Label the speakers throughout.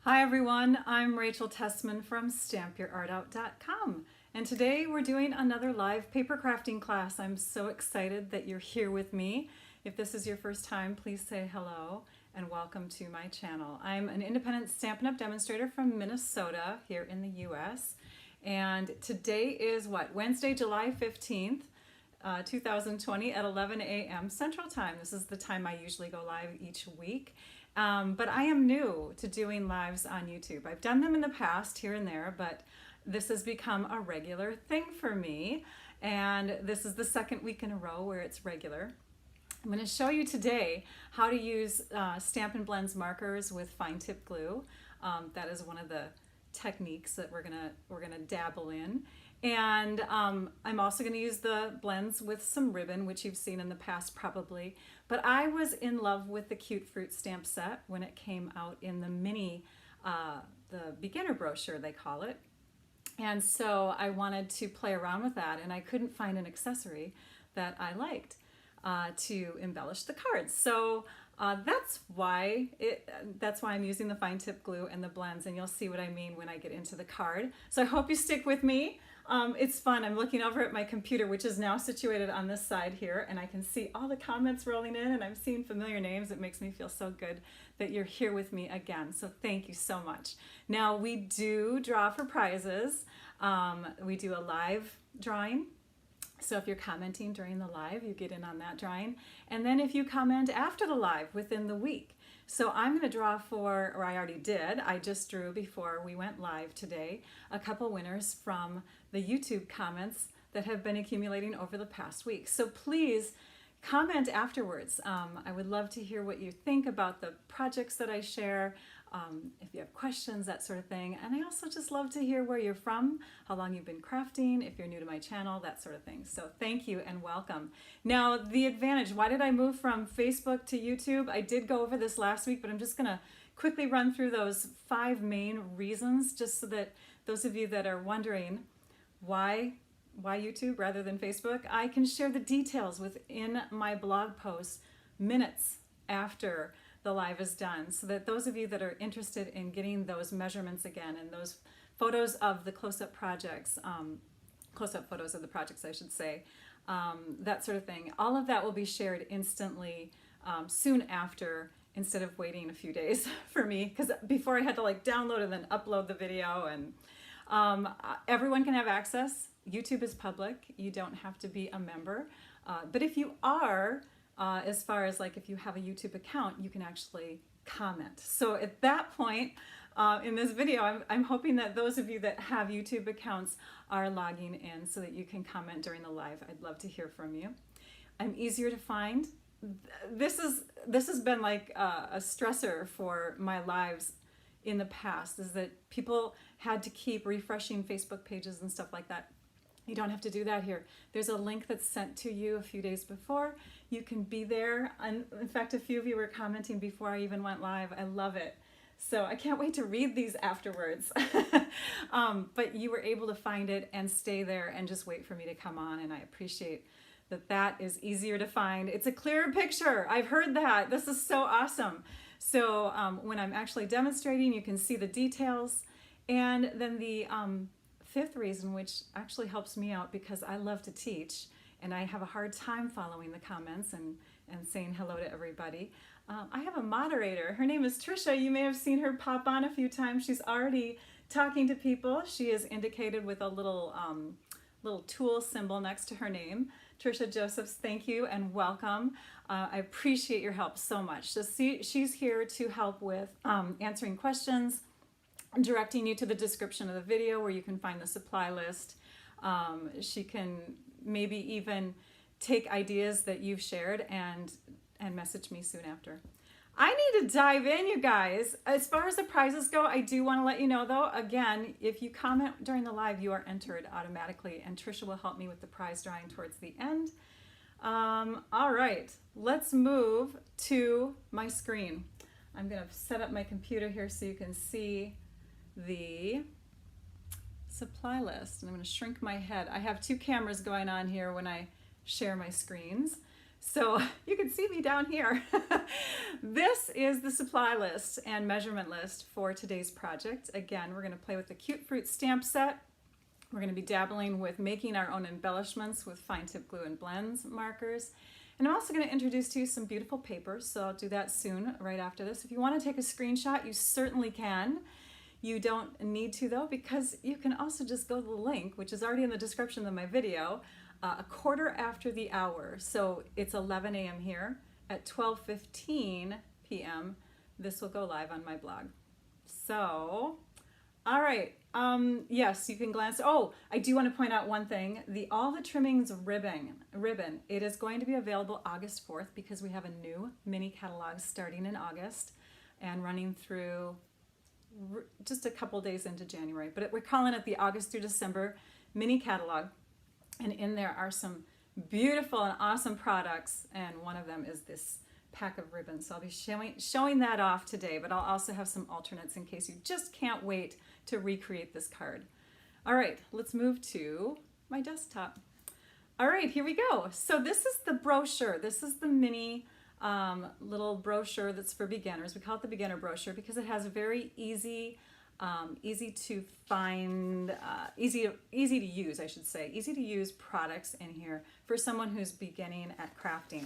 Speaker 1: Hi everyone, I'm Rachel Tessman from StampYourArtOut.com, and today we're doing another live paper crafting class. I'm so excited that you're here with me. If this is your first time, please say hello and welcome to my channel. I'm an independent Stampin' Up! Demonstrator from Minnesota here in the US, and today is Wednesday, July 15th. 2020 at 11 a.m. Central Time. This is the time I usually go live each week. But I am new to doing lives on YouTube. I've done them in the past here and there, but this has become a regular thing for me. And this is the second week in a row where it's regular. I'm going to show you today how to use Stampin' Blends markers with fine tip glue. That is one of the techniques that we're gonna dabble in. And I'm also going to use the blends with some ribbon, which you've seen in the past probably. But I was in love with the Cute Fruit stamp set when it came out in the mini, the beginner brochure they call it. And so I wanted to play around with that, and I couldn't find an accessory that I liked to embellish the cards. So that's why I'm using the fine tip glue and the blends, and you'll see what I mean when I get into the card. So I hope you stick with me. It's fun. I'm looking over at my computer, which is now situated on this side here, and I can see all the comments rolling in, and I'm seeing familiar names. It makes me feel so good that you're here with me again. So thank you so much. Now we do draw for prizes. We do a live drawing. So if you're commenting during the live, you get in on that drawing. And then if you comment after the live within the week. So I'm going to draw for, or I already did, I just drew before we went live today, a couple winners from the YouTube comments that have been accumulating over the past week. So please comment afterwards. I would love to hear what you think about the projects that I share. If you have questions, that sort of thing. And I also just love to hear where you're from, how long you've been crafting, if you're new to my channel, that sort of thing. So thank you and welcome. Now, the advantage, why did I move from Facebook to YouTube? I did go over this last week, but I'm just gonna quickly run through those 5 main reasons, just so that those of you that are wondering why YouTube rather than Facebook, I can share the details within my blog post minutes after the live is done, so that those of you that are interested in getting those measurements again and those photos of the close-up projects, close-up photos of the projects I should say, that sort of thing, all of that will be shared instantly soon after, instead of waiting a few days for me, because before I had to like download and then upload the video. And everyone can have access. YouTube is public. You don't have to be a member, but if you are, as far as like if you have a YouTube account, you can actually comment. So at that point in this video, I'm hoping that those of you that have YouTube accounts are logging in so that you can comment during the live. I'd love to hear from you. I'm easier to find. This has been like a stressor for my lives in the past, is that people had to keep refreshing Facebook pages and stuff like that. You don't have to do that here. There's a link that's sent to you a few days before. You can be there. And in fact, a few of you were commenting before I even went live. I love it. So I can't wait to read these afterwards. But you were able to find it and stay there and just wait for me to come on. And I appreciate that that is easier to find. It's a clearer picture. I've heard that. This is so awesome. So when I'm actually demonstrating, you can see the details. And then the 5th reason, which actually helps me out because I love to teach and I have a hard time following the comments and saying hello to everybody. I have a moderator. Her name is Trisha. You may have seen her pop on a few times. She's already talking to people. She is indicated with a little tool symbol next to her name. Trisha Josephs, thank you and welcome. I appreciate your help so much. So she's here to help with answering questions, directing you to the description of the video where you can find the supply list. She can maybe even take ideas that you've shared and message me soon after. I need to dive in, you guys. As far as the prizes go, I do want to let you know though, again, if you comment during the live, you are entered automatically, and Trisha will help me with the prize drawing towards the end. All right, let's move to my screen. I'm gonna set up my computer here so you can see the supply list, and I'm going to shrink my head. I have 2 cameras going on here when I share my screens. So you can see me down here. This is the supply list and measurement list for today's project. Again, we're going to play with the Cute Fruit stamp set. We're going to be dabbling with making our own embellishments with fine tip glue and blends markers. And I'm also going to introduce to you some beautiful papers, so I'll do that soon, right after this. If you want to take a screenshot, you certainly can. You don't need to though, because you can also just go to the link, which is already in the description of my video, a quarter after the hour. So it's 11 a.m. here. At 12:15 p.m. this will go live on my blog. So, all right. Yes, you can glance. Oh, I do want to point out one thing. All the trimmings ribbon, it is going to be available August 4th because we have a new mini catalog starting in August and running through just a couple days into January. But we're calling it the August through December mini catalog. And in there are some beautiful and awesome products. And one of them is this pack of ribbons. So I'll be showing that off today, but I'll also have some alternates in case you just can't wait to recreate this card. All right, let's move to my desktop. All right, here we go. So this is the brochure. This is the mini little brochure that's for beginners. We call it the beginner brochure because it has a very easy to find, easy to use, I should say, easy to use products in here for someone who's beginning at crafting.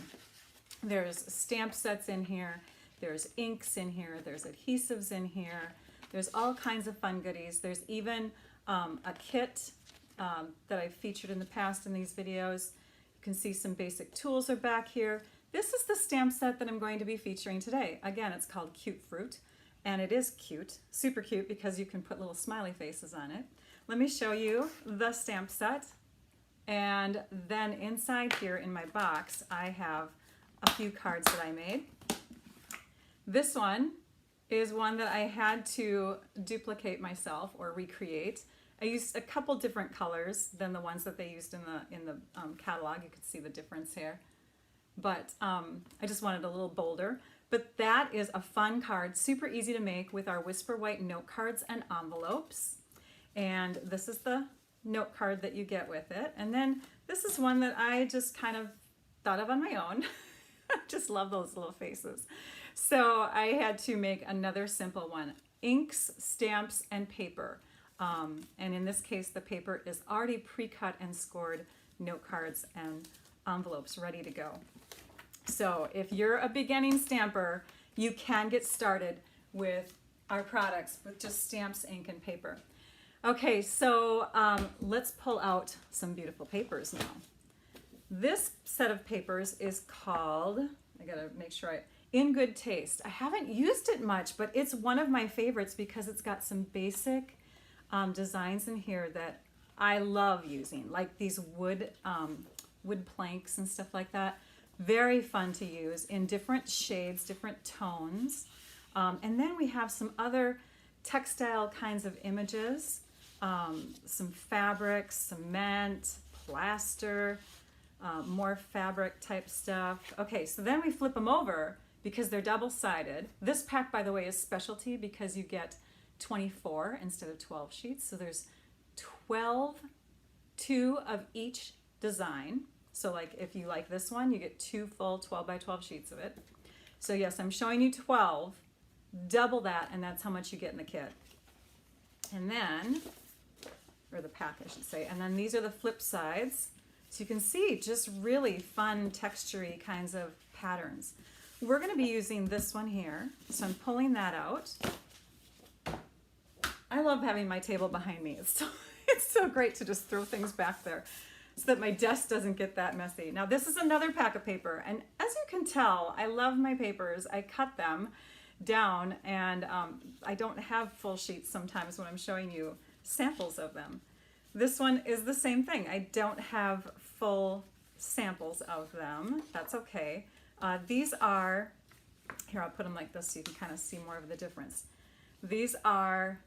Speaker 1: There's stamp sets in here, there's inks in here, there's adhesives in here, there's all kinds of fun goodies. There's even a kit that I've featured in the past in these videos. You can see some basic tools are back here. This is the stamp set that I'm going to be featuring today. Again, it's called Cute Fruit, and it is cute, super cute, because you can put little smiley faces on it. Let me show you the stamp set, and then inside here in my box I have a few cards that I made. This one is one that I had to duplicate myself or recreate. I used a couple different colors than the ones that they used in the catalog. You can see the difference here. But I just wanted a little bolder. But that is a fun card, super easy to make with our Whisper White note cards and envelopes. And this is the note card that you get with it. And then this is one that I just kind of thought of on my own. I just love those little faces. So I had to make another simple one. Inks, stamps, and paper. And in this case, the paper is already pre-cut and scored note cards and envelopes ready to go. So if you're a beginning stamper, you can get started with our products with just stamps, ink, and paper. Okay, so let's pull out some beautiful papers now. This set of papers is called, I gotta make sure In Good Taste. I haven't used it much, but it's one of my favorites because it's got some basic designs in here that I love using, like these wood planks and stuff like that. Very fun to use in different shades, different tones. And then we have some other textile kinds of images, some fabrics, cement, plaster, more fabric type stuff. Okay, so then we flip them over because they're double-sided. This pack, by the way, is specialty because you get 24 instead of 12 sheets. So there's 2 of each design. So like if you like this one, you get 2 full 12 by 12 sheets of it. So yes, I'm showing you 12, double that, and that's how much you get in the kit. And then, or the pack I should say, and then these are the flip sides. So you can see just really fun texture-y kinds of patterns. We're going to be using this one here. So I'm pulling that out. I love having my table behind me. It's so great to just throw things back there so that my desk doesn't get that messy. Now this is another pack of paper, and as you can tell, I love my papers. I cut them down, and I don't have full sheets sometimes when I'm showing you samples of them. This one is the same thing. I don't have full samples of them. That's okay. These are, here I'll put them like this so you can kind of see more of the difference. These are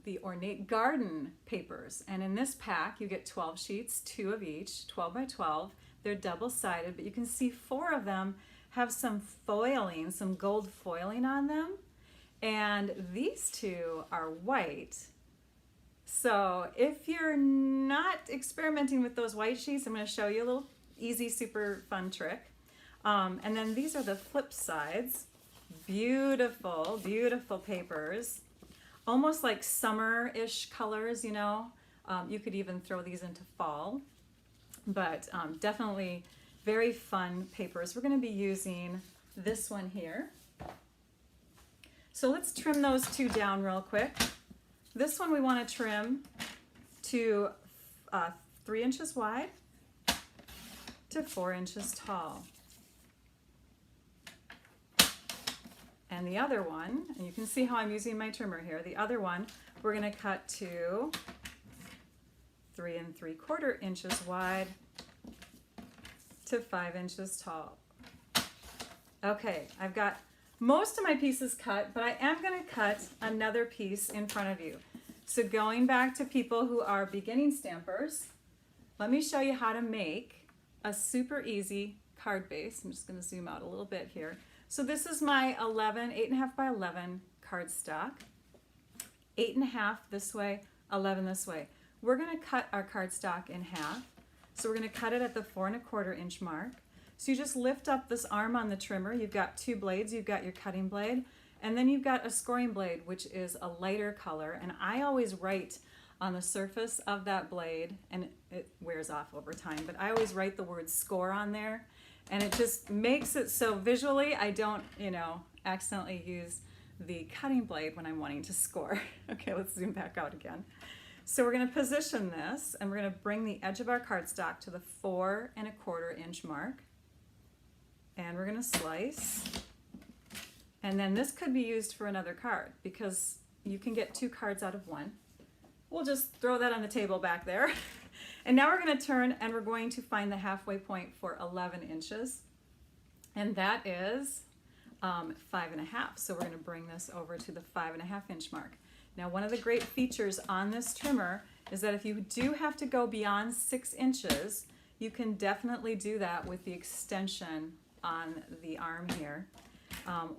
Speaker 1: the Ornate Garden papers, and in this pack you get 12 sheets, 2 of each, 12 by 12. They're double-sided, but you can see 4 of them have some foiling, some gold foiling on them, and these 2 are white. So if you're not experimenting with those white sheets, I'm going to show you a little easy, super fun trick. And then these are the flip sides. Beautiful, beautiful papers. Almost like summer-ish colors, you know. You could even throw these into fall. But definitely very fun papers. We're going to be using this one here. So let's trim those two down real quick. This one we want to trim to 3 inches wide to 4 inches tall. And the other one, and you can see how I'm using my trimmer here, the other one we're going to cut to 3 3/4 inches wide to 5 inches tall. Okay, I've got most of my pieces cut, but I am going to cut another piece in front of you. So going back to people who are beginning stampers, let me show you how to make a super easy card base. I'm just going to zoom out a little bit here. So this is my 8.5 by 11 cardstock. 8.5 this way, 11 this way. We're going to cut our cardstock in half. So we're going to cut it at the 4 1/4 inch mark. So you just lift up this arm on the trimmer. You've got 2 blades. You've got your cutting blade, and then you've got a scoring blade, which is a lighter color. And I always write on the surface of that blade, and it wears off over time, but I always write the word score on there, and it just makes it so visually I don't, accidentally use the cutting blade when I'm wanting to score. Okay, let's zoom back out again. So we're going to position this, and we're going to bring the edge of our cardstock to the 4 1/4 inch mark. And we're going to slice. And then this could be used for another card because you can get 2 cards out of one. We'll just throw that on the table back there. And now we're going to turn, and we're going to find the halfway point for 11 inches. And that is 5 1/2. So we're going to bring this over to the 5 1/2 inch mark. Now, one of the great features on this trimmer is that if you do have to go beyond 6 inches, you can definitely do that with the extension on the arm here.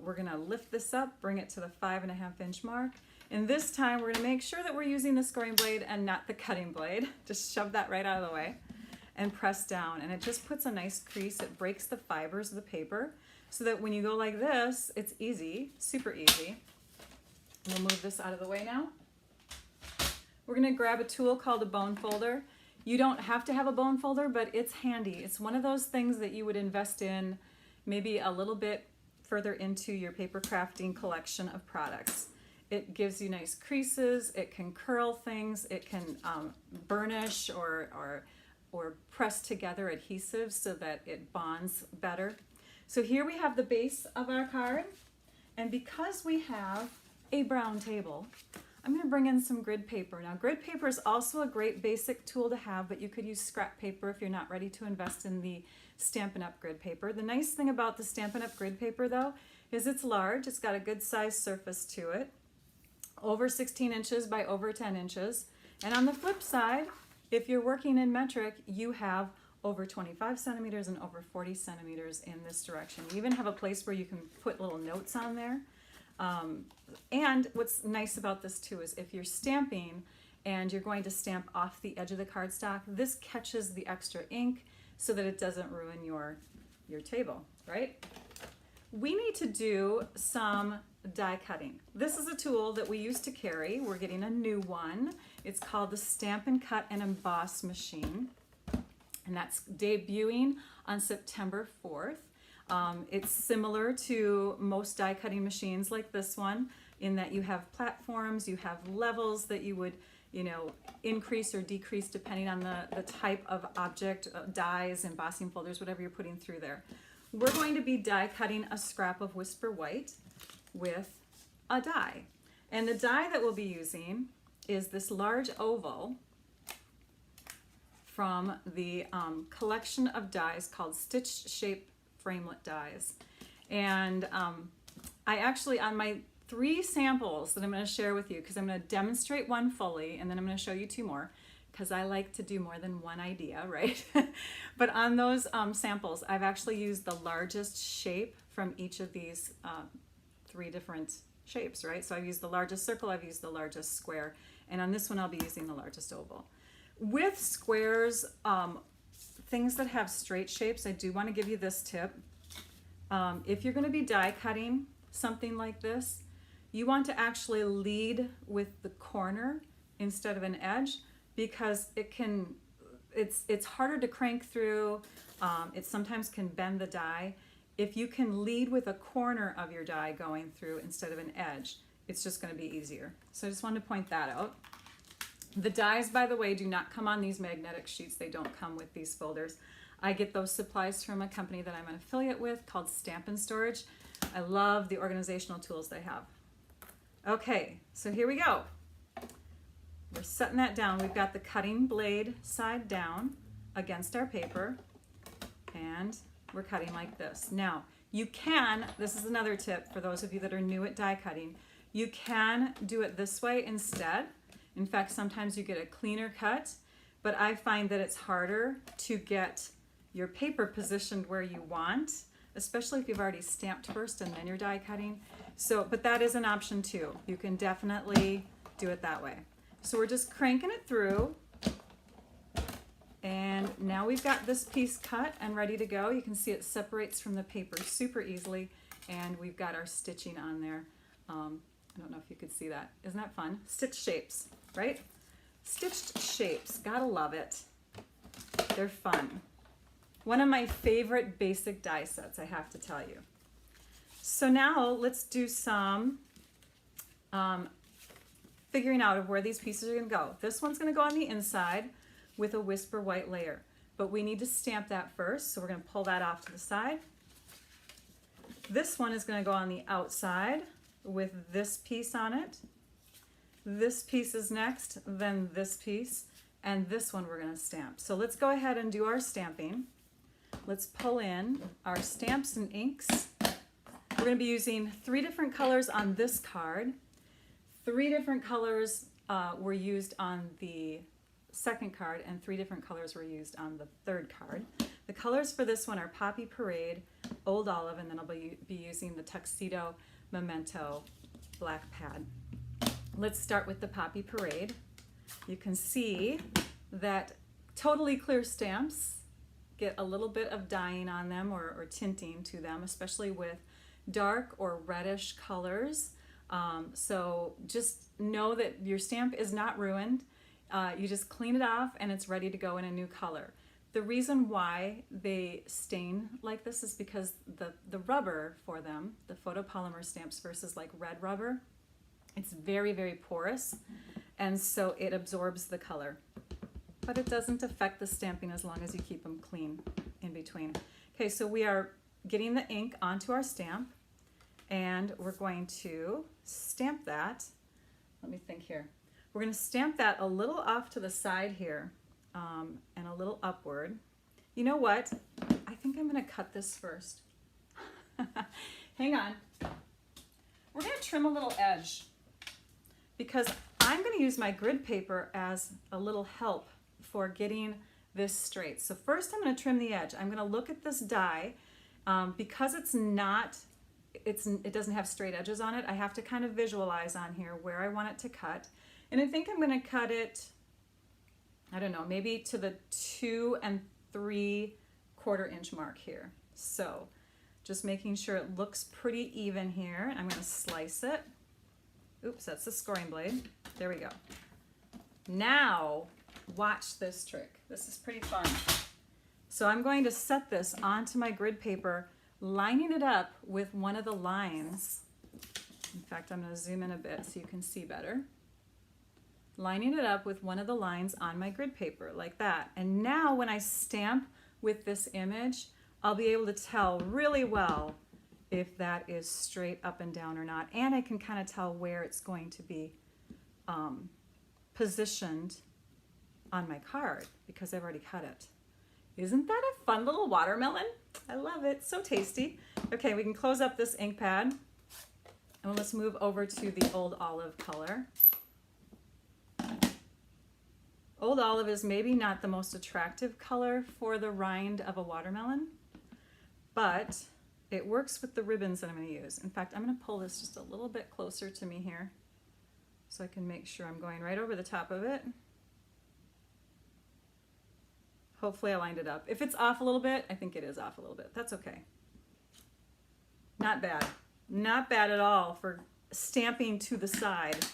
Speaker 1: We're going to lift this up, bring it to the 5 1/2 inch mark. And this time we're going to make sure that we're using the scoring blade and not the cutting blade. Just shove that right out of the way and press down. And it just puts a nice crease. It breaks the fibers of the paper so that when you go like this, it's easy, super easy. We'll move this out of the way now. We're going to grab a tool called a bone folder. You don't have to have a bone folder, but it's handy. It's one of those things that you would invest in maybe a little bit further into your paper crafting collection of products. It gives you nice creases, it can curl things, it can burnish or press together adhesives so that it bonds better. So here we have the base of our card, and because we have a brown table, I'm going to bring in some grid paper. Now, grid paper is also a great basic tool to have, but you could use scrap paper if you're not ready to invest in the Stampin' Up! Grid paper. The nice thing about the Stampin' Up! Grid paper, though, is it's large. It's got a good size surface to it, over 16 inches by over 10 inches. And on the flip side, if you're working in metric, you have over 25 centimeters and over 40 centimeters in this direction. You even have a place where you can put little notes on there. And what's nice about this too is if you're stamping and you're going to stamp off the edge of the cardstock, this catches the extra ink so that it doesn't ruin your table, right? We need to do some die cutting. This is a tool that we used to carry. We're getting a new one. It's called the Stampin' Cut and Emboss machine, and that's debuting on September 4th. It's similar to most die cutting machines like this one in that you have platforms, you have levels that you would increase or decrease depending on the type of object, dies, embossing folders, whatever you're putting through there. We're going to be die cutting a scrap of Whisper White with a die. And the die that we'll be using is this large oval from the collection of dies called Stitch Shape Framelit Dies. And I actually, on my 3 samples that I'm going to share with you, because I'm going to demonstrate one fully and then I'm going to show you 2 more because I like to do more than one idea, right? But on those samples, I've actually used the largest shape from each of these 3 different shapes, right? So I've used the largest circle, I've used the largest square, and on this one I'll be using the largest oval. With squares, things that have straight shapes, I do want to give you this tip. If you're going to be die cutting something like this, you want to actually lead with the corner instead of an edge, because it's harder to crank through. It sometimes can bend the die. If you can lead with a corner of your die going through instead of an edge, it's just going to be easier. So I just wanted to point that out. The dies, by the way, do not come on these magnetic sheets. They don't come with these folders. I get those supplies from a company that I'm an affiliate with called Stamp and Storage. I love the organizational tools they have. Okay, so here we go. We're setting that down. We've got the cutting blade side down against our paper, and we're cutting like this. Now, you can, this is another tip for those of you that are new at die cutting, you can do it this way instead. In fact, sometimes you get a cleaner cut, but I find that it's harder to get your paper positioned where you want, especially if you've already stamped first and then you're die cutting. So, but that is an option too. You can definitely do it that way. So we're just cranking it through, and now we've got this piece cut and ready to go. You can see it separates from the paper super easily, and we've got our stitching on there. I don't know if you could see that. Isn't that fun? Stitch shapes, right? Stitched shapes, gotta love it. They're fun. One of my favorite basic die sets, I have to tell you. So now let's do some figuring out of where these pieces are gonna go. This one's gonna go on the inside with a whisper white layer, but we need to stamp that first, so we're gonna pull that off to the side. This one is gonna go on the outside with this piece on it. This piece is next, then this piece, and this one we're gonna stamp. So let's go ahead and do our stamping. Let's pull in our stamps and inks. We're gonna be using 3 different colors on this card. 3 different colors were used on the second card, and 3 different colors were used on the third card. The colors for this one are Poppy Parade, Old Olive, and then I'll be using the Tuxedo Memento black pad. Let's start with the Poppy Parade. You can see that totally clear stamps get a little bit of dyeing on them or tinting to them, especially with dark or reddish colors. So just know that your stamp is not ruined. You just clean it off and it's ready to go in a new color. The reason why they stain like this is because the rubber for them, the photopolymer stamps versus like red rubber, it's very, very porous, and so it absorbs the color. But it doesn't affect the stamping as long as you keep them clean in between. Okay, so we are getting the ink onto our stamp, and we're going to stamp that. Let me think here. We're going to stamp that a little off to the side here, and a little upward. You know what? I think I'm going to cut this first. Hang on. We're going to trim a little edge because I'm going to use my grid paper as a little help for getting this straight. So first I'm going to trim the edge. I'm going to look at this die. Because it doesn't have straight edges on it, I have to kind of visualize on here where I want it to cut. And I think I'm going to cut it, I don't know, maybe to the 2 3/4 inch mark here. So just making sure it looks pretty even here. I'm going to slice it. Oops, that's the scoring blade. There we go. Now watch this trick. This is pretty fun. So I'm going to set this onto my grid paper, lining it up with one of the lines. In fact, I'm going to zoom in a bit so you can see better. Lining it up with one of the lines on my grid paper like that. And now when I stamp with this image, I'll be able to tell really well if that is straight up and down or not. And I can kind of tell where it's going to be positioned on my card because I've already cut it. Isn't that a fun little watermelon? I love it, so tasty. Okay, we can close up this ink pad and let's move over to the Old Olive color. Old Olive is maybe not the most attractive color for the rind of a watermelon, but it works with the ribbons that I'm going to use. In fact, I'm going to pull this just a little bit closer to me here so I can make sure I'm going right over the top of it. Hopefully I lined it up. If it's off a little bit, I think it is off a little bit. That's okay. Not bad. Not bad at all for stamping to the side.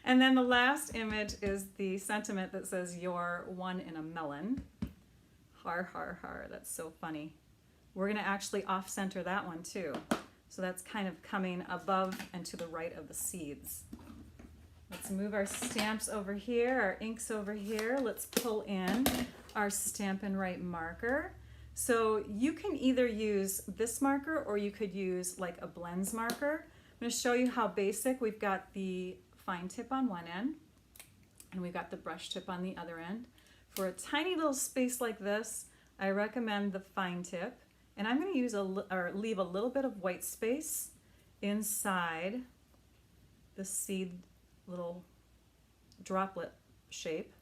Speaker 1: And then the last image is the sentiment that says, "You're one in a melon." Har, har, har. That's so funny. We're going to actually off-center that one too. So that's kind of coming above and to the right of the seeds. Let's move our stamps over here, our inks over here. Let's pull in our Stampin' Write marker. So you can either use this marker or you could use like a blends marker. I'm going to show you how basic. We've got the fine tip on one end and we've got the brush tip on the other end. For a tiny little space like this, I recommend the fine tip, and I'm going to use leave a little bit of white space inside the seed little droplet shape.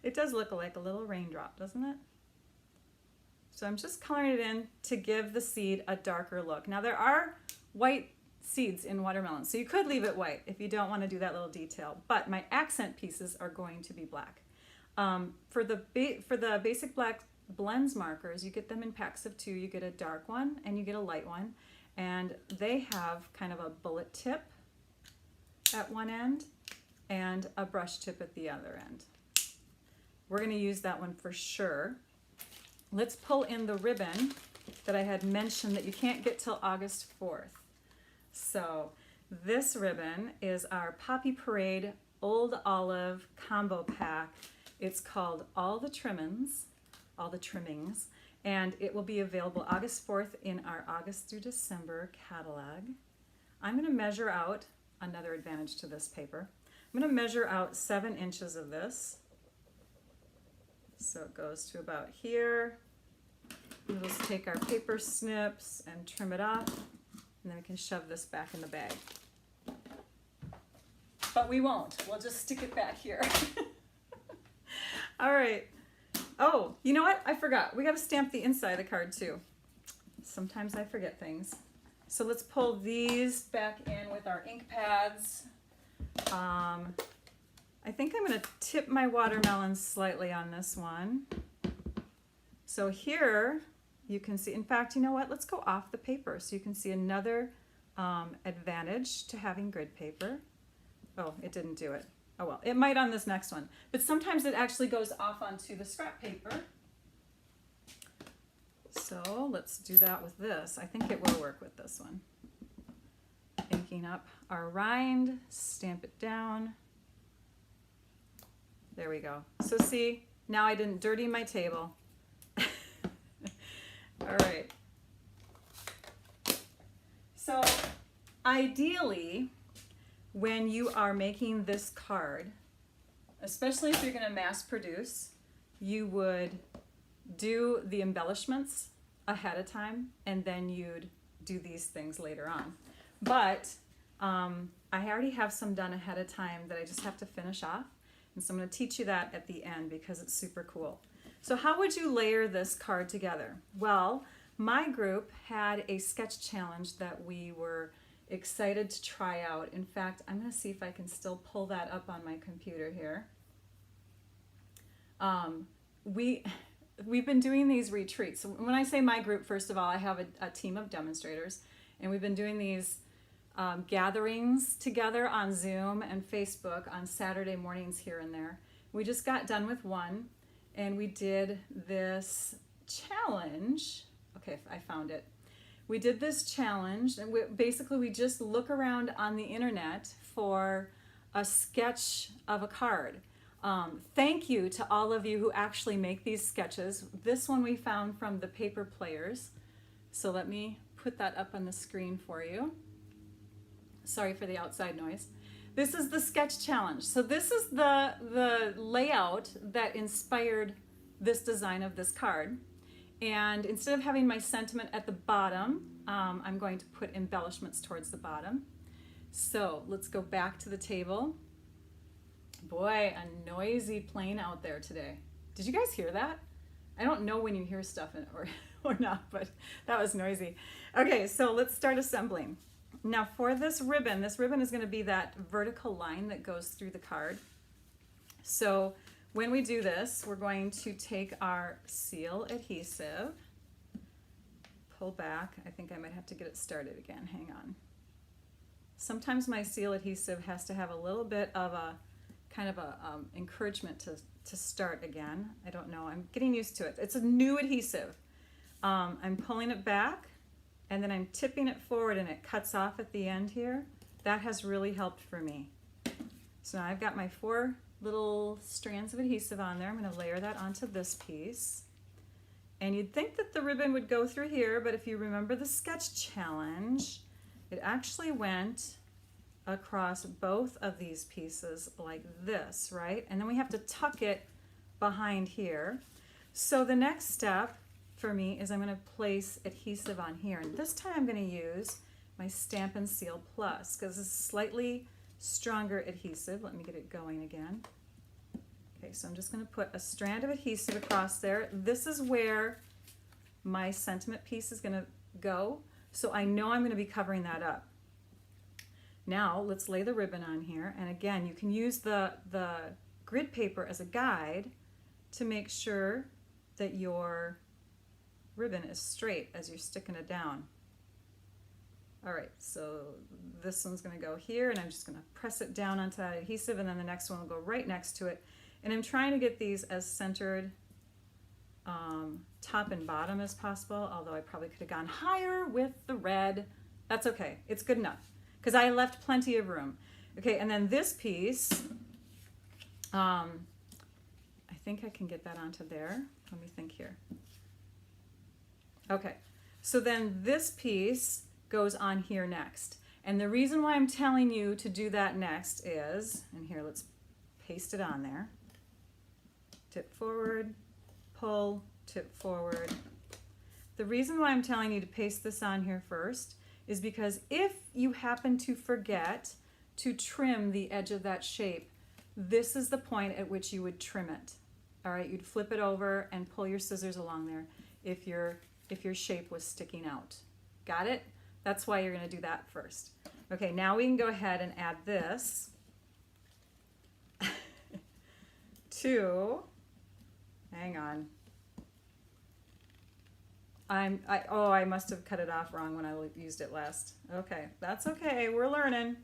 Speaker 1: It does look like a little raindrop, doesn't it? So I'm just coloring it in to give the seed a darker look. Now there are white seeds in watermelon, so you could leave it white if you don't want to do that little detail, but my accent pieces are going to be black. For the basic black blends markers, you get them in packs of 2. You get a dark one and you get a light one, and they have kind of a bullet tip at one end and a brush tip at the other end. We're going to use that one for sure. Let's pull in the ribbon that I had mentioned that you can't get till August 4th. So this ribbon is our Poppy Parade Old Olive combo pack. It's called All the Trimmings, and it will be available August 4th in our August through December catalog. I'm going to measure out, another advantage to this paper, I'm going to measure out 7 inches of this. So it goes to about here. We'll just take our paper snips and trim it off, and then we can shove this back in the bag. But we won't. We'll just stick it back here. All right. Oh, you know what? I forgot. We got to stamp the inside of the card too. Sometimes I forget things. So let's pull these back in with our ink pads. I think I'm going to tip my watermelon slightly on this one. So here you can see, in fact, you know what? Let's go off the paper so you can see another advantage to having grid paper. Oh, it didn't do it. Oh well, it might on this next one. But sometimes it actually goes off onto the scrap paper. So let's do that with this. I think it will work with this one. Inking up our rind, stamp it down. There we go. So see, now I didn't dirty my table. All right. So ideally, when you are making this card, especially if you're going to mass produce, you would do the embellishments ahead of time and then you'd do these things later on. But I already have some done ahead of time that I just have to finish off. And so I'm going to teach you that at the end because it's super cool. So how would you layer this card together? Well, my group had a sketch challenge that we were excited to try out. In fact, I'm going to see if I can still pull that up on my computer here. We've been doing these retreats. So when I say my group, first of all, I have a team of demonstrators, and we've been doing these gatherings together on Zoom and Facebook on Saturday mornings here and there. We just got done with one, and we did this challenge. Okay, I found it. We did this challenge, and basically we just look around on the internet for a sketch of a card. Thank you to all of you who actually make these sketches. This one we found from the Paper Players. So let me put that up on the screen for you. Sorry for the outside noise. This is the sketch challenge. So this is the layout that inspired this design of this card. And instead of having my sentiment at the bottom, I'm going to put embellishments towards the bottom. So let's go back to the table. Boy, a noisy plane out there today. Did you guys hear that? I don't know when you hear stuff or not, but that was noisy. Okay, so let's start assembling. Now for this ribbon is going to be that vertical line that goes through the card. So when we do this, we're going to take our seal adhesive, pull back. I think I might have to get it started again. Hang on. Sometimes my seal adhesive has to have a little bit of a kind of a encouragement to start again. I don't know. I'm getting used to it. It's a new adhesive. I'm pulling it back and then I'm tipping it forward and it cuts off at the end here. That has really helped for me. So now I've got my 4 little strands of adhesive on there. I'm going to layer that onto this piece. And you'd think that the ribbon would go through here, but if you remember the sketch challenge, it actually went across both of these pieces like this, right? And then we have to tuck it behind here. So the next step for me is I'm going to place adhesive on here. And this time I'm going to use my Stampin' Seal Plus because it's slightly stronger adhesive. Let me get it going again. Okay, so I'm just going to put a strand of adhesive across there. This is where my sentiment piece is going to go. So I know I'm going to be covering that up. Now let's lay the ribbon on here. And again, you can use the grid paper as a guide to make sure that your ribbon is straight as you're sticking it down. All right, so this one's going to go here and I'm just going to press it down onto that adhesive and then the next one will go right next to it. And I'm trying to get these as centered top and bottom as possible, although I probably could have gone higher with the red. That's okay, it's good enough because I left plenty of room. Okay, and then this piece, I think I can get that onto there. Let me think here. Okay, so then this piece goes on here next. And the reason why I'm telling you to do that next is, and here let's paste it on there. Tip forward, pull, tip forward. The reason why I'm telling you to paste this on here first is because if you happen to forget to trim the edge of that shape, this is the point at which you would trim it. All right, you'd flip it over and pull your scissors along there if your shape was sticking out. Got it? That's why you're going to do that first. Okay, now we can go ahead and add this to, hang on. I must have cut it off wrong when I used it last. Okay, that's okay. We're learning.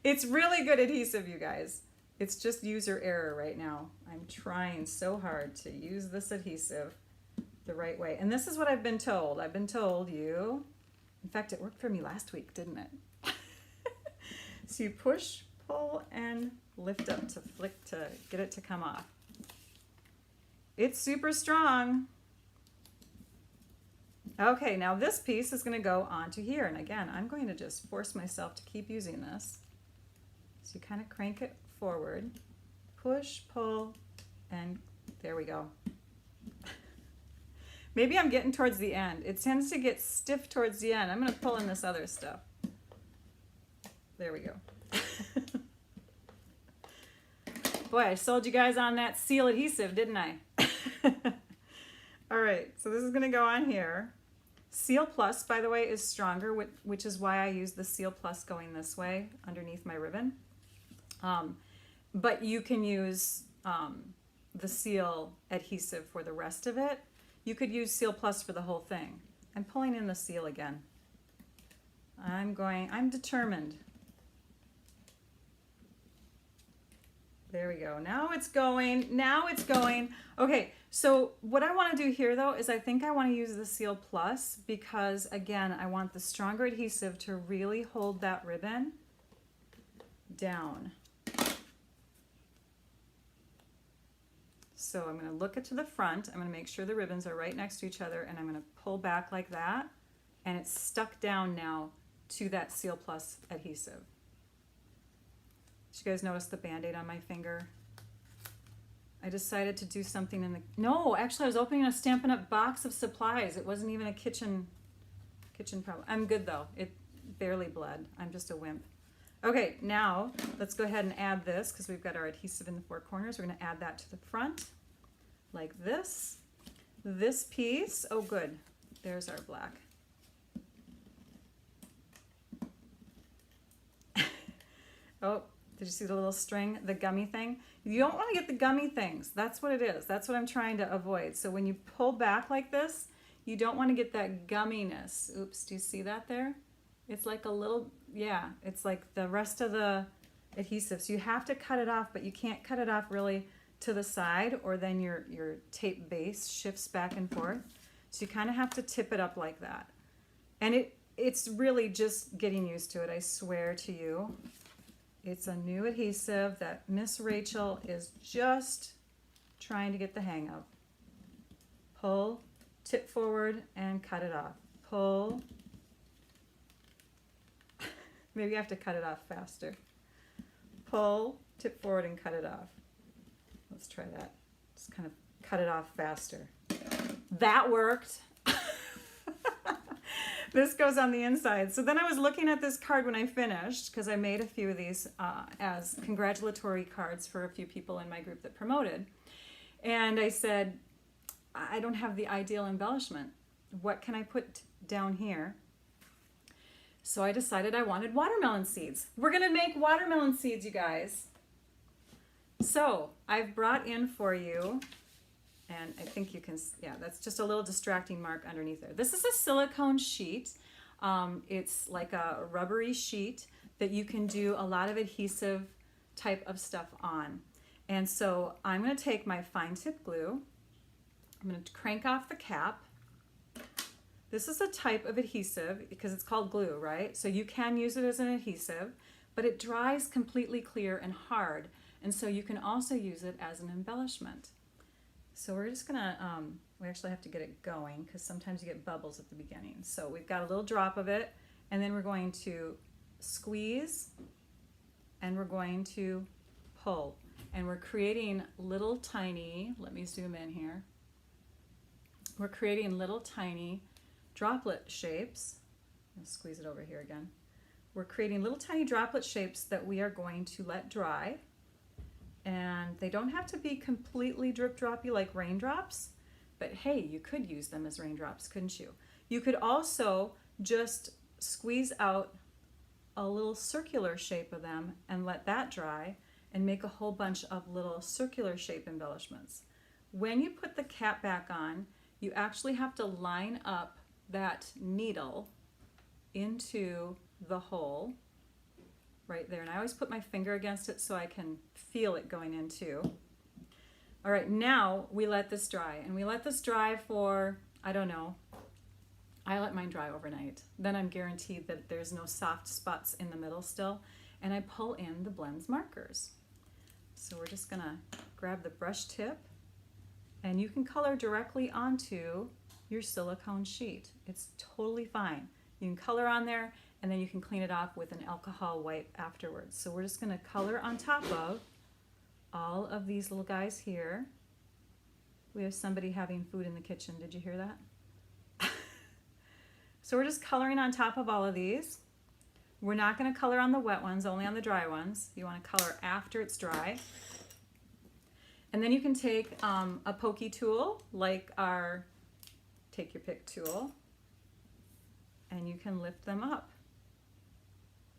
Speaker 1: It's really good adhesive, you guys. It's just user error right now. I'm trying so hard to use this adhesive the right way. And this is what I've been told. I've been told in fact, it worked for me last week, didn't it? So you push, pull, and lift up to flick to get it to come off. It's super strong. Okay, now this piece is going to go onto here. And again, I'm going to just force myself to keep using this. So you kind of crank it forward, push, pull, and there we go. Maybe I'm getting towards the end. It tends to get stiff towards the end. I'm going to pull in this other stuff. There we go. Boy, I sold you guys on that seal adhesive, didn't I? All right, so this is going to go on here. Seal Plus, by the way, is stronger, which is why I use the Seal Plus going this way underneath my ribbon. But you can use the seal adhesive for the rest of it. You could use Seal Plus for the whole thing. I'm pulling in the seal again. I'm determined. There we go. Now it's going. Now it's going. Okay, so what I want to do here though is I think I want to use the Seal Plus because again, I want the stronger adhesive to really hold that ribbon down. So I'm going to look it to the front. I'm going to make sure the ribbons are right next to each other and I'm going to pull back like that and it's stuck down now to that Seal Plus adhesive. Did you guys notice the Band-Aid on my finger? I decided to do something in the... No, actually I was opening a Stampin' Up! Box of supplies. It wasn't even a kitchen problem. I'm good though. It barely bled. I'm just a wimp. Okay, now let's go ahead and add this because we've got our adhesive in the 4 corners. We're going to add that to the front like this. This piece, oh good, there's our black. Oh, Did you see the little string, the gummy thing? You don't want to get the gummy things. That's what it is. That's what I'm trying to avoid. So when you pull back like this, you don't want to get that gumminess. Oops, do you see that there? It's like a little, yeah, it's like the rest of the adhesive. So you have to cut it off, but you can't cut it off really to the side, or then your tape base shifts back and forth. So you kind of have to tip it up like that. And it's really just getting used to it, I swear to you. It's a new adhesive that Miss Rachel is just trying to get the hang of. Pull, tip forward, and cut it off. Pull. Maybe I have to cut it off faster. Pull, tip forward, and cut it off. Let's try that. Just kind of cut it off faster. That worked. This goes on the inside. So then I was looking at this card when I finished, because I made a few of these as congratulatory cards for a few people in my group that promoted. And I said, I don't have the ideal embellishment. What can I put down here? So I decided I wanted watermelon seeds. We're gonna make watermelon seeds, you guys. So I've brought in for you, and I think you can, yeah, that's just a little distracting mark underneath there. This is a silicone sheet. It's like a rubbery sheet that you can do a lot of adhesive type of stuff on. And so I'm going to take my fine tip glue. I'm going to crank off the cap. This is a type of adhesive because it's called glue, right? So you can use it as an adhesive, but it dries completely clear and hard. And so you can also use it as an embellishment. So we're just gonna, we actually have to get it going because sometimes you get bubbles at the beginning. So we've got a little drop of it, and then we're going to squeeze, and we're going to pull. And we're creating little tiny, let me zoom in here. We're creating little tiny droplet shapes. I'll squeeze it over here again. We're creating little tiny droplet shapes that we are going to let dry. And they don't have to be completely drip droppy like raindrops, but hey, you could use them as raindrops, couldn't you? You could also just squeeze out a little circular shape of them and let that dry and make a whole bunch of little circular shape embellishments. When you put the cap back on, you actually have to line up that needle into the hole right there. And I always put my finger against it so I can feel it going in too. All right, now we let this dry. And we let this dry for, I don't know, I let mine dry overnight. Then I'm guaranteed that there's no soft spots in the middle still. And I pull in the blends markers. So we're just gonna grab the brush tip, and you can color directly onto your silicone sheet. It's totally fine. You can color on there, and then you can clean it off with an alcohol wipe afterwards. So we're just gonna color on top of all of these little guys here. We have somebody having food in the kitchen. Did you hear that? So we're just coloring on top of all of these. We're not gonna color on the wet ones, only on the dry ones. You wanna color after it's dry. And then you can take a pokey tool, like our take your pick tool, and you can lift them up.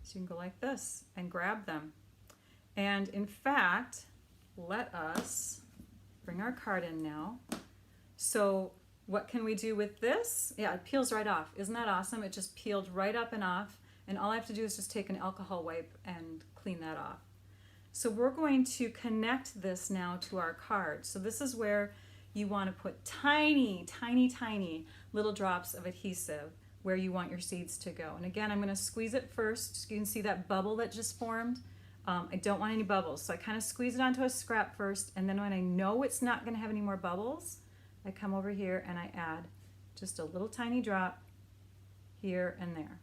Speaker 1: So you can go like this and grab them. And in fact, let us bring our card in now. So what can we do with this? Yeah, it peels right off. Isn't that awesome? It just peeled right up and off. And all I have to do is just take an alcohol wipe and clean that off. So we're going to connect this now to our card. So this is where you want to put tiny, tiny, tiny little drops of adhesive where you want your seeds to go. And again, I'm going to squeeze it first so you can see that bubble that just formed. I don't want any bubbles, so I kind of squeeze it onto a scrap first, and then when I know it's not going to have any more bubbles, I come over here and I add just a little tiny drop here and there.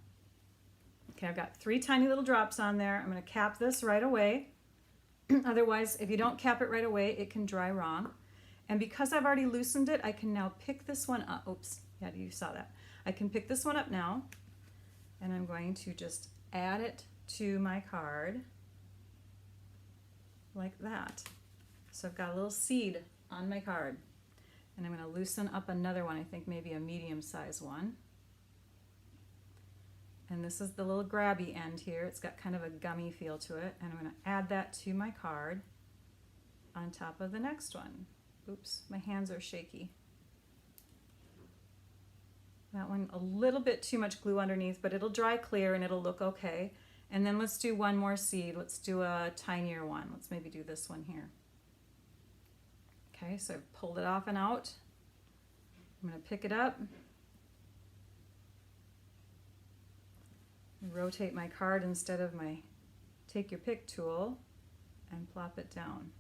Speaker 1: Okay, I've got 3 tiny little drops on there. I'm going to cap this right away. Otherwise, if you don't cap it right away, it can dry wrong. And because I've already loosened it, I can now pick this one up. Oops, yeah, you saw that. I can pick this one up now, and I'm going to just add it to my card like that. So I've got a little seed on my card, and I'm going to loosen up another one, I think maybe a medium-sized one. And this is the little grabby end here. It's got kind of a gummy feel to it. And I'm going to add that to my card on top of the next one. Oops, my hands are shaky. That one, a little bit too much glue underneath, but it'll dry clear and it'll look okay. And then let's do one more seed. Let's do a tinier one. Let's maybe do this one here. Okay, so I've pulled it off and out. I'm going to pick it up. Rotate my card instead of my take your pick tool and plop it down.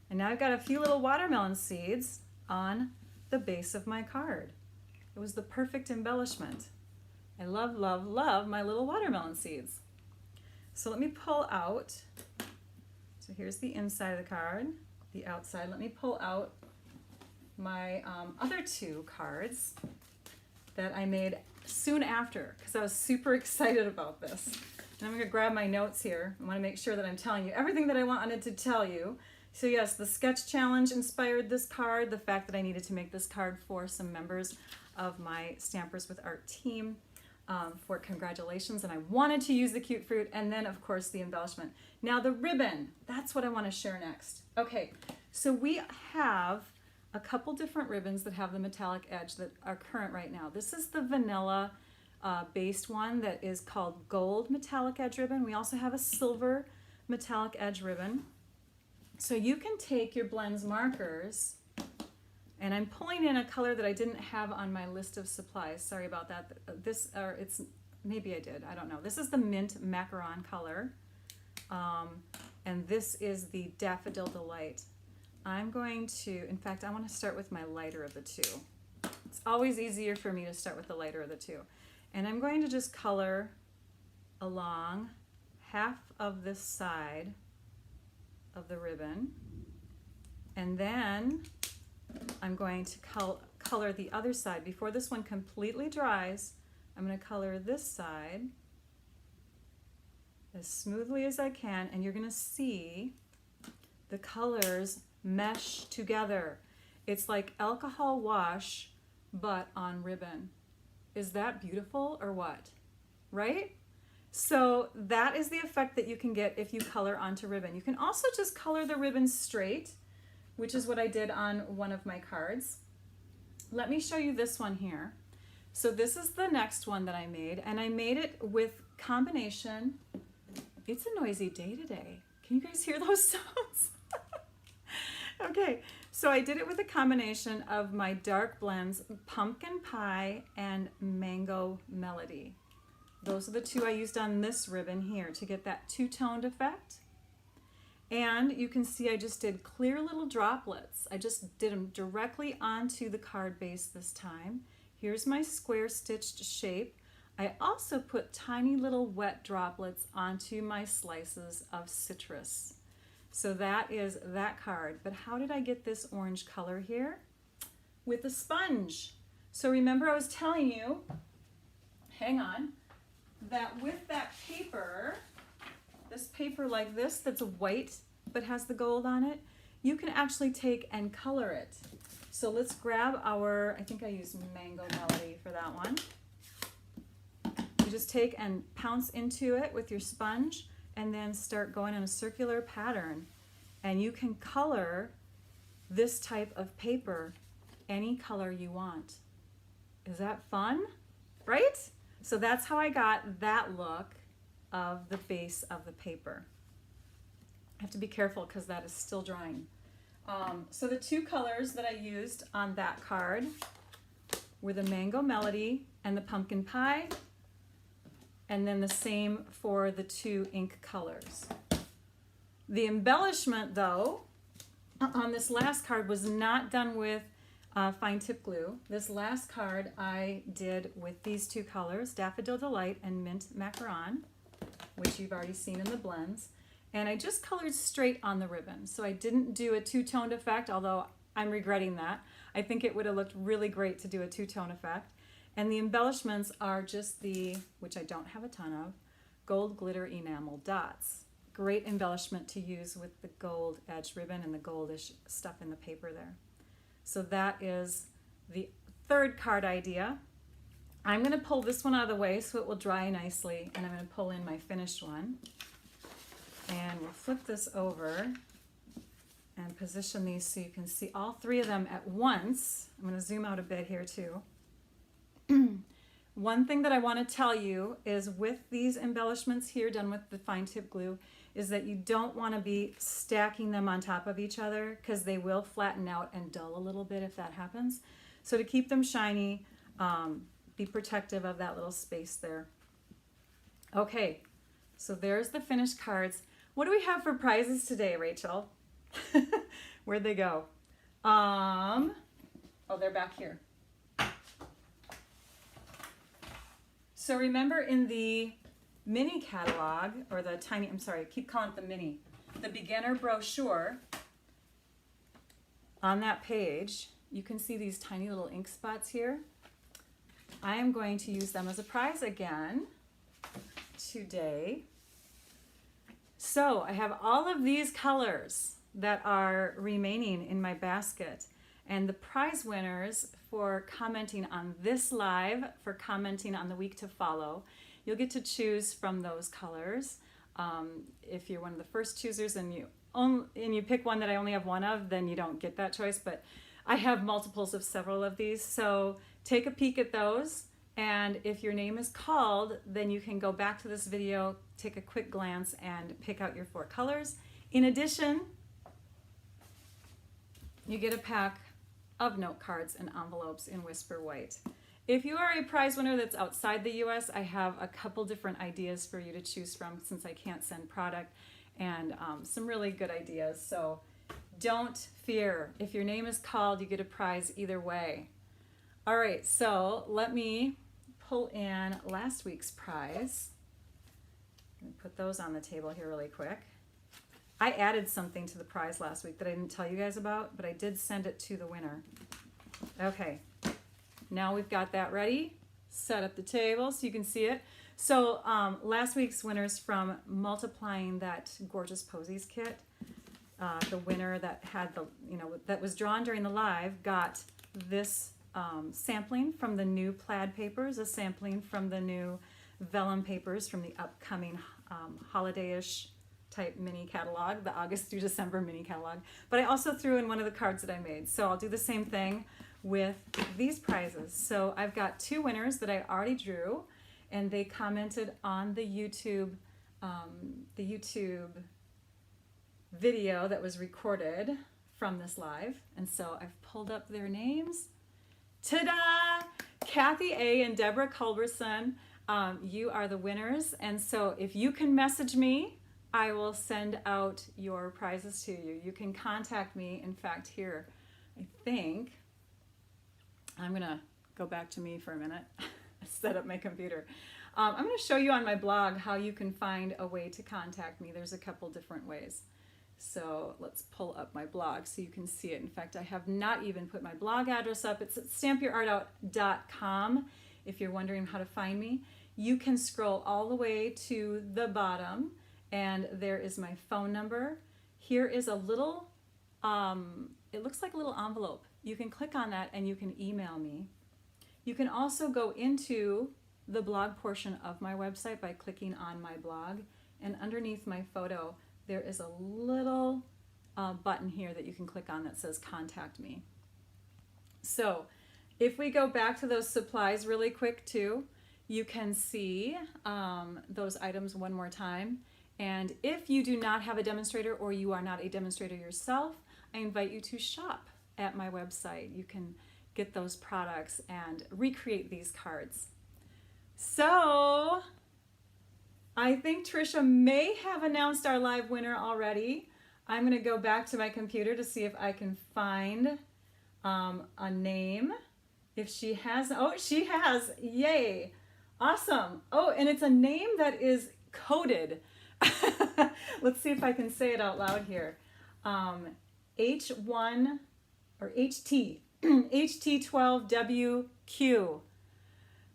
Speaker 1: And now I've got a few little watermelon seeds on the base of my card. It was the perfect embellishment. I love, love, love my little watermelon seeds. So let me pull out. So here's the inside of the card, the outside. Let me pull out my other two cards that I made soon after because I was super excited about this. And I'm going to grab my notes here. I want to make sure that I'm telling you everything that I wanted to tell you. So yes, the sketch challenge inspired this card, the fact that I needed to make this card for some members of my Stampers with Art team for congratulations, and I wanted to use the cute fruit, and then of course the embellishment. Now the ribbon, that's what I want to share next. Okay, so we have a couple different ribbons that have the metallic edge that are current right now. This is the vanilla based one that is called gold metallic edge ribbon. We also have a silver metallic edge ribbon. So you can take your blends markers, and I'm pulling in a color that I didn't have on my list of supplies. Sorry about that. This, or it's, maybe I did, I don't know. This is the mint macaron color, and this is the Daffodil Delight. I'm going to, in fact, I want to start with my lighter of the two. It's always easier for me to start with the lighter of the two. And I'm going to just color along half of this side of the ribbon, and then I'm going to color the other side. Before this one completely dries, I'm going to color this side as smoothly as I can, and you're going to see the colors mesh together. It's like alcohol wash, but on ribbon. Is that beautiful or what? Right? So that is the effect that you can get if you color onto ribbon. You can also just color the ribbon straight, which is what I did on one of my cards. Let me show you this one here. So this is the next one that I made, and I made it with combination. It's a noisy day today. Can you guys hear those sounds? Okay, so I did it with a combination of my dark blends, Pumpkin Pie and Mango Melody. Those are the two I used on this ribbon here to get that two-toned effect. And you can see I just did clear little droplets. I just did them directly onto the card base this time. Here's my square stitched shape. I also put tiny little wet droplets onto my slices of citrus. So that is that card. But how did I get this orange color here? With a sponge. So remember I was telling you, hang on, that with that paper, this paper like this that's white but has the gold on it, you can actually take and color it. So let's grab our, I think I used Mango Melody for that one. You just take and pounce into it with your sponge and then start going in a circular pattern. And you can color this type of paper any color you want. Is that fun? Right? So that's how I got that look of the base of the paper. I have to be careful because that is still drying. So the two colors that I used on that card were the Mango Melody and the Pumpkin Pie, and then the same for the two ink colors. The embellishment, though, on this last card was not done with fine tip glue. This last card I did with these two colors, Daffodil Delight and Mint Macaron, which you've already seen in the blends. And I just colored straight on the ribbon. So I didn't do a two-toned effect, although I'm regretting that. I think it would have looked really great to do a two-tone effect. And the embellishments are just the, which I don't have a ton of, gold glitter enamel dots. Great embellishment to use with the gold edge ribbon and the goldish stuff in the paper there. So that is the third card idea. I'm going to pull this one out of the way so it will dry nicely, and I'm going to pull in my finished one. And we'll flip this over and position these so you can see all three of them at once. I'm going to zoom out a bit here too. One thing that I want to tell you is with these embellishments here done with the fine tip glue is that you don't want to be stacking them on top of each other because they will flatten out and dull a little bit if that happens. So to keep them shiny, be protective of that little space there. Okay, so there's the finished cards. What do we have for prizes today, Rachel? Where'd they go? Oh, they're back here. So remember in the mini catalog, or the tiny, I'm sorry, I keep calling it the mini, the beginner brochure, on that page, you can see these tiny little ink spots here. I am going to use them as a prize again today. So I have all of these colors that are remaining in my basket, and the prize winners for commenting on this live, for commenting on the week to follow, you'll get to choose from those colors. If you're one of the first choosers and you pick one that I only have one of, then you don't get that choice, but I have multiples of several of these, so take a peek at those, and if your name is called, then you can go back to this video, take a quick glance, and pick out your 4 colors. In addition, you get a pack of note cards and envelopes in Whisper White. If you are a prize winner that's outside the US, I have a couple different ideas for you to choose from since I can't send product, and some really good ideas. So don't fear. If your name is called, you get a prize either way. All right, so let me pull in last week's prize. Let me put those on the table here really quick. I added something to the prize last week that I didn't tell you guys about, but I did send it to the winner. Okay, now we've got that ready. Set up the table so you can see it. So last week's winners from multiplying that gorgeous posies kit, the winner that had the, that was drawn during the live got this sampling from the new plaid papers, a sampling from the new vellum papers from the upcoming holiday-ish type mini catalog, the August through December mini catalog. But I also threw in one of the cards that I made. So I'll do the same thing with these prizes. So I've got 2 winners that I already drew, and they commented on the YouTube video that was recorded from this live. And so I've pulled up their names. Ta-da! Kathy A. and Deborah Culberson, you are the winners. And so if you can message me, I will send out your prizes to you. You can contact me. In fact, here, I think, I'm gonna go back to me for a minute, set up my computer. I'm gonna show you on my blog how you can find a way to contact me. There's a couple different ways. So let's pull up my blog so you can see it. In fact, I have not even put my blog address up. It's at stampyourartout.com. If you're wondering how to find me, you can scroll all the way to the bottom, and there is my phone number. Here is a little, it looks like a little envelope. You can click on that and you can email me. You can also go into the blog portion of my website by clicking on my blog, and underneath my photo, there is a little button here that you can click on that says contact me. So if we go back to those supplies really quick too, you can see those items one more time. And if you do not have a demonstrator or you are not a demonstrator yourself, I invite you to shop at my website. You can get those products and recreate these cards. So I think Trisha may have announced our live winner already. I'm going to go back to my computer to see if I can find a name. If she has, oh, she has, yay, awesome. Oh, and it's a name that is coded. Let's see if I can say it out loud here. H1 or HT, HT12WQ.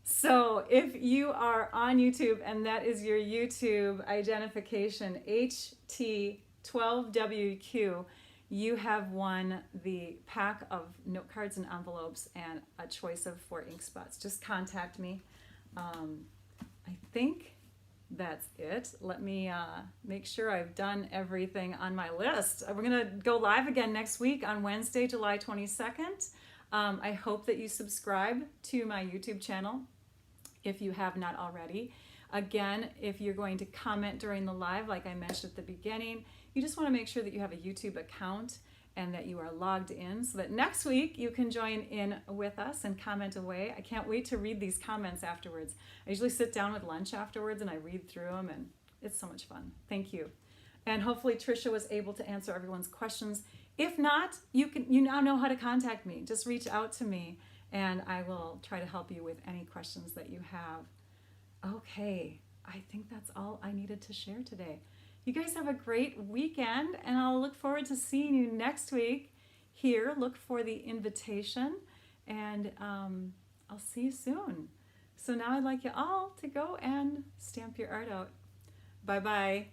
Speaker 1: So if you are on YouTube and that is your YouTube identification, HT12WQ, you have won the pack of note cards and envelopes and a choice of 4 ink spots. Just contact me. I think that's it. Let me make sure I've done everything on my list. We're going to go live again next week on Wednesday, July 22nd. I hope that you subscribe to my YouTube channel if you have not already. Again, if you're going to comment during the live, like I mentioned at the beginning, you just want to make sure that you have a YouTube account and that you are logged in so that next week you can join in with us and comment away. I can't wait to read these comments afterwards. I usually sit down with lunch afterwards and I read through them, and it's so much fun. Thank you. And hopefully Tricia was able to answer everyone's questions. If not, you now know how to contact me. Just reach out to me and I will try to help you with any questions that you have. Okay, I think that's all I needed to share today. You guys have a great weekend, and I'll look forward to seeing you next week here. Look for the invitation, and I'll see you soon. So now I'd like you all to go and stamp your art out. Bye-bye.